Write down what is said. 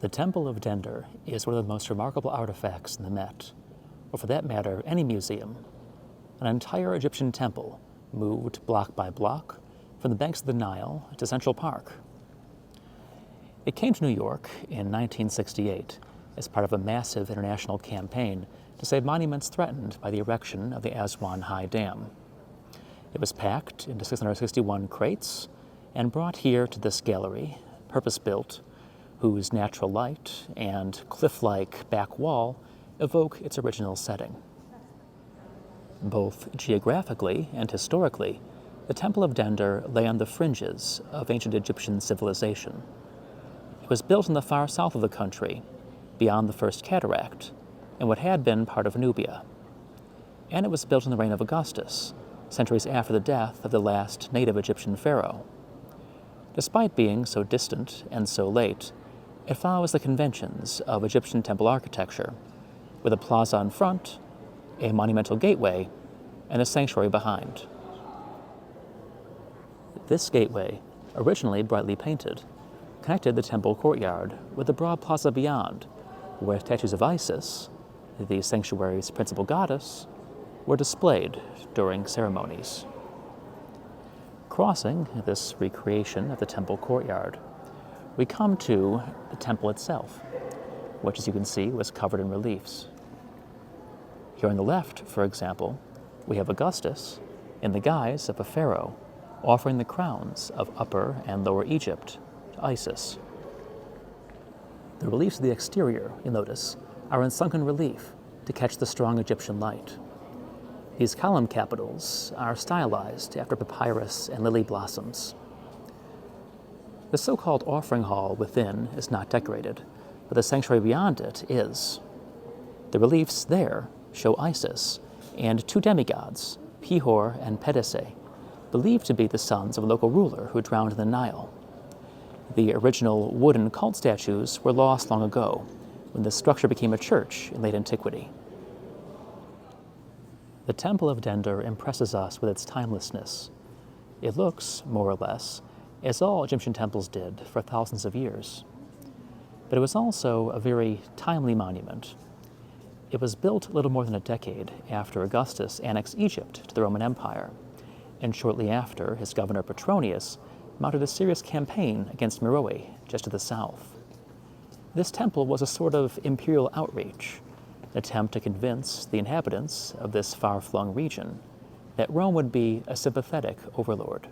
The Temple of Dendur is one of the most remarkable artifacts in the Met, or for that matter, any museum. An entire Egyptian temple moved block by block from the banks of the Nile to Central Park. It came to New York in 1968 as part of a massive international campaign to save monuments threatened by the erection of the Aswan High Dam. It was packed into 661 crates and brought here to this gallery, purpose-built, whose natural light and cliff-like back wall evoke its original setting. Both geographically and historically, the Temple of Dendur lay on the fringes of ancient Egyptian civilization. It was built in the far south of the country, beyond the First Cataract, in what had been part of Nubia. And it was built in the reign of Augustus, centuries after the death of the last native Egyptian pharaoh. Despite being so distant and so late, it follows the conventions of Egyptian temple architecture, with a plaza in front, a monumental gateway, and a sanctuary behind. This gateway, originally brightly painted, connected the temple courtyard with the broad plaza beyond, where statues of Isis, the sanctuary's principal goddess, were displayed during ceremonies. Crossing this recreation of the temple courtyard, we come to the temple itself, which, as you can see, was covered in reliefs. Here on the left, for example, we have Augustus, in the guise of a pharaoh, offering the crowns of Upper and Lower Egypt to Isis. The reliefs of the exterior, you'll notice, are in sunken relief to catch the strong Egyptian light. These column capitals are stylized after papyrus and lily blossoms. The so-called offering hall within is not decorated, but the sanctuary beyond it is. The reliefs there show Isis and two demigods, Pihor and Pedese, believed to be the sons of a local ruler who drowned in the Nile. The original wooden cult statues were lost long ago, when the structure became a church in late antiquity. The Temple of Dendur impresses us with its timelessness. It looks, more or less, as all Egyptian temples did for thousands of years. But it was also a very timely monument. It was built a little more than a decade after Augustus annexed Egypt to the Roman Empire, and shortly after, his governor Petronius mounted a serious campaign against Meroe, just to the south. This temple was a sort of imperial outreach, an attempt to convince the inhabitants of this far-flung region that Rome would be a sympathetic overlord.